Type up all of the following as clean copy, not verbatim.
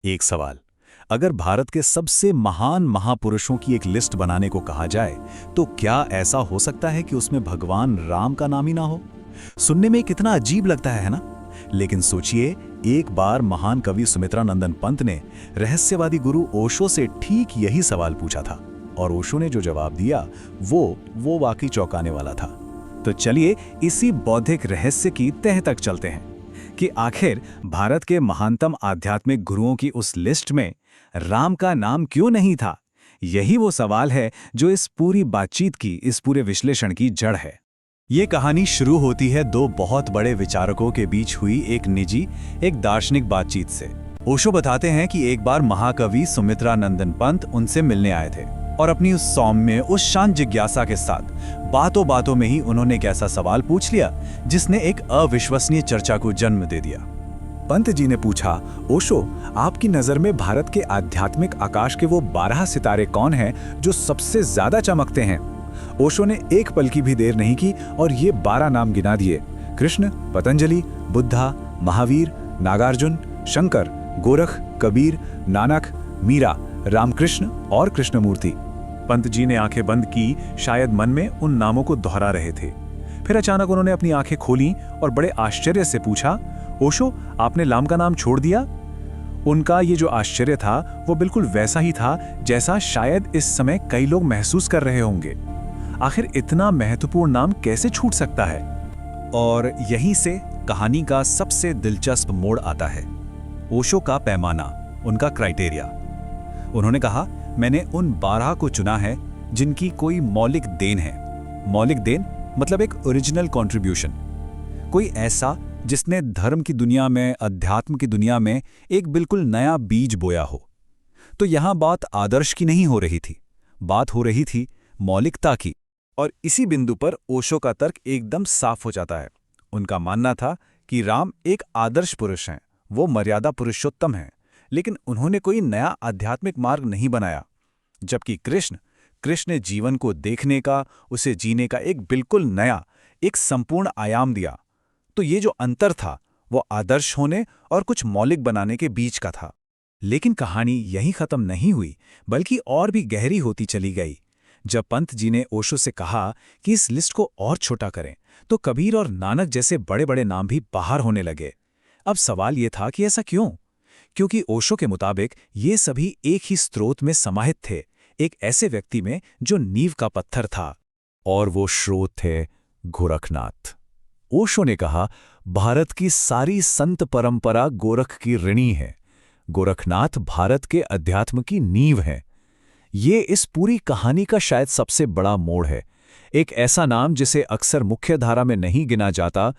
एक सवाल, अगर भारत के सबसे महान महापुरुषों की एक लिस्ट बनाने को कहा जाए, तो क्या ऐसा हो सकता है कि उसमें भगवान राम का नाम ही ना हो? सुनने में कितना अजीब लगता है ना? लेकिन सोचिए, एक बार महान कवि सुमित्रा नंदन पंत ने रहस्यवादी गुरु ओशो से ठीक यही सवाल पूछा था, और ओशो ने जो जवाब दिया वो वाकई चौंकाने वाला था। तो चलिए इसी बौद्धिक रहस्य की तह तक चलते हैं कि आखिर भारत के महानतम आध्यात्मिक गुरुओं की उस लिस्ट में राम का नाम क्यों नहीं था। यही वो सवाल है जो इस पूरी बातचीत की, इस पूरे विश्लेषण की जड़ है। ये कहानी शुरू होती है दो बहुत बड़े विचारकों के बीच हुई एक निजी, एक दार्शनिक बातचीत से। ओशो बताते हैं कि एक बार महाकवि सुमित्रा नंदन पंत उनसे मिलने आए थे, और अपनी उस सौम्य, उस शांत जिज्ञासा के साथ बातों बातों में ही उन्होंने एक ऐसा सवाल पूछ लिया जिसने एक अविश्वसनीय चर्चा को जन्म दे दिया। पंत जी ने पूछा, ओशो, आपकी नजर में भारत के आध्यात्मिक आकाश के वो 12 सितारे कौन हैं जो सबसे ज्यादा चमकते हैं? ओशो ने एक पल की भी देर नहीं की और ये 12 नाम गिना दिए: कृष्ण, पतंजलि, बुद्धा, महावीर, नागार्जुन, शंकर, गोरख, कबीर, नानक, मीरा, रामकृष्ण और कृष्णमूर्ति। पंत जी ने आंखें बंद की, शायद मन में उन नामों को दोहरा रहे थे। फिर अचानक उन्होंने अपनी आंखें खोलीं और बड़े आश्चर्य से पूछा, ओशो, आपने राम का नाम छोड़ दिया? उनका ये जो आश्चर्य था वो बिल्कुल वैसा ही था जैसा शायद इस समय कई लोग महसूस कर रहे होंगे। आखिर इतना महत्वपूर्ण नाम कैसे छूट सकता है? और यहीं से कहानी का सबसे दिलचस्प मोड़ आता है। ओशो का पैमाना, उनका क्राइटेरिया। उन्होंने कहा, मैंने उन 12 को चुना है जिनकी कोई मौलिक देन है। मौलिक देन मतलब एक ओरिजिनल कंट्रीब्यूशन, कोई ऐसा जिसने धर्म की दुनिया में, अध्यात्म की दुनिया में एक बिल्कुल नया बीज बोया हो। तो यहां बात आदर्श की नहीं हो रही थी, बात हो रही थी मौलिकता की। और इसी बिंदु पर ओशो का तर्क एकदम साफ हो जाता है। उनका मानना था कि राम एक आदर्श पुरुष हैं, वो मर्यादा पुरुषोत्तम हैं, लेकिन उन्होंने कोई नया आध्यात्मिक मार्ग नहीं बनाया। जबकि कृष्ण ने जीवन को देखने का, उसे जीने का एक बिल्कुल नया, एक संपूर्ण आयाम दिया। तो ये जो अंतर था वो आदर्श होने और कुछ मौलिक बनाने के बीच का था। लेकिन कहानी यहीं खत्म नहीं हुई, बल्कि और भी गहरी होती चली गई। जब पंत जी ने ओशो से कहा कि इस लिस्ट को और छोटा करें, तो कबीर और नानक जैसे बड़े बड़े नाम भी बाहर होने लगे। अब सवाल ये था कि ऐसा क्यों? क्योंकि ओशो के मुताबिक ये सभी एक ही स्रोत में समाहित थे, एक ऐसे व्यक्ति में जो नींव का पत्थर था, और वो स्रोत थे गोरखनाथ। ओशो ने कहा, भारत की सारी संत परंपरा गोरख की ऋणी है। गोरखनाथ भारत के अध्यात्म की नींव है। ये इस पूरी कहानी का शायद सबसे बड़ा मोड़ है। एक ऐसा नाम जिसे अक्सर मुख्य धारा में नहीं गिना जाता,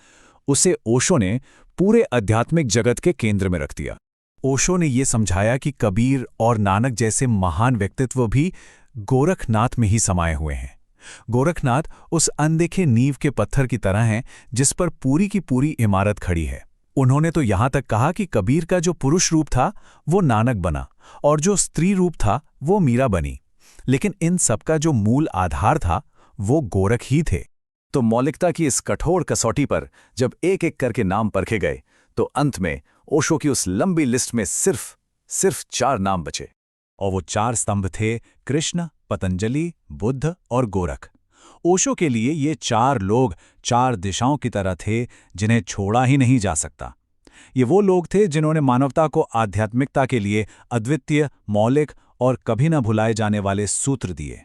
उसे ओशो ने पूरे आध्यात्मिक जगत के केंद्र में रख दिया। ओशो ने यह समझाया कि कबीर और नानक जैसे महान व्यक्तित्व भी गोरखनाथ में ही समाये हुए हैं। गोरखनाथ उस अनदेखे नींव के पत्थर की तरह हैं जिस पर पूरी की पूरी इमारत खड़ी है। उन्होंने तो यहां तक कहा कि कबीर का जो पुरुष रूप था वो नानक बना, और जो स्त्री रूप था वो मीरा बनी, लेकिन इन सबका जो मूल आधार था वो गोरख ही थे। तो मौलिकता की इस कठोर कसौटी पर जब एक एक करके नाम परखे गए, तो अंत में ओशो की उस लंबी लिस्ट में सिर्फ 4 नाम बचे, और वो 4 स्तंभ थे: कृष्ण, पतंजलि, बुद्ध और गोरख। ओशो के लिए ये 4 लोग 4 दिशाओं की तरह थे जिन्हें छोड़ा ही नहीं जा सकता। ये वो लोग थे जिन्होंने मानवता को आध्यात्मिकता के लिए अद्वितीय, मौलिक और कभी न भुलाए जाने वाले सूत्र दिए।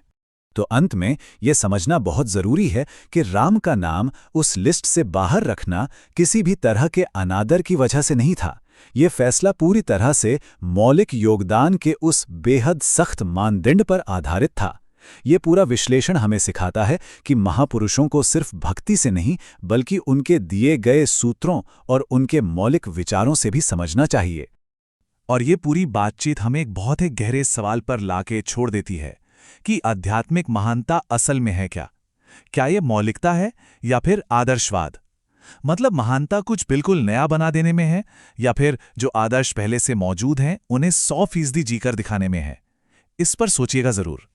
तो अंत में यह समझना बहुत जरूरी है कि राम का नाम उस लिस्ट से बाहर रखना किसी भी तरह के अनादर की वजह से नहीं था। यह फैसला पूरी तरह से मौलिक योगदान के उस बेहद सख्त मानदंड पर आधारित था। यह पूरा विश्लेषण हमें सिखाता है कि महापुरुषों को सिर्फ भक्ति से नहीं, बल्कि उनके दिए गए सूत्रों और उनके मौलिक विचारों से भी समझना चाहिए। और ये पूरी बातचीत हमें एक बहुत ही गहरे सवाल पर लाके छोड़ देती है कि आध्यात्मिक महानता असल में है क्या? क्या ये मौलिकता है या फिर आदर्शवाद? मतलब महानता कुछ बिल्कुल नया बना देने में है, या फिर जो आदर्श पहले से मौजूद हैं उन्हें 100% जीकर दिखाने में है? इस पर सोचिएगा जरूर।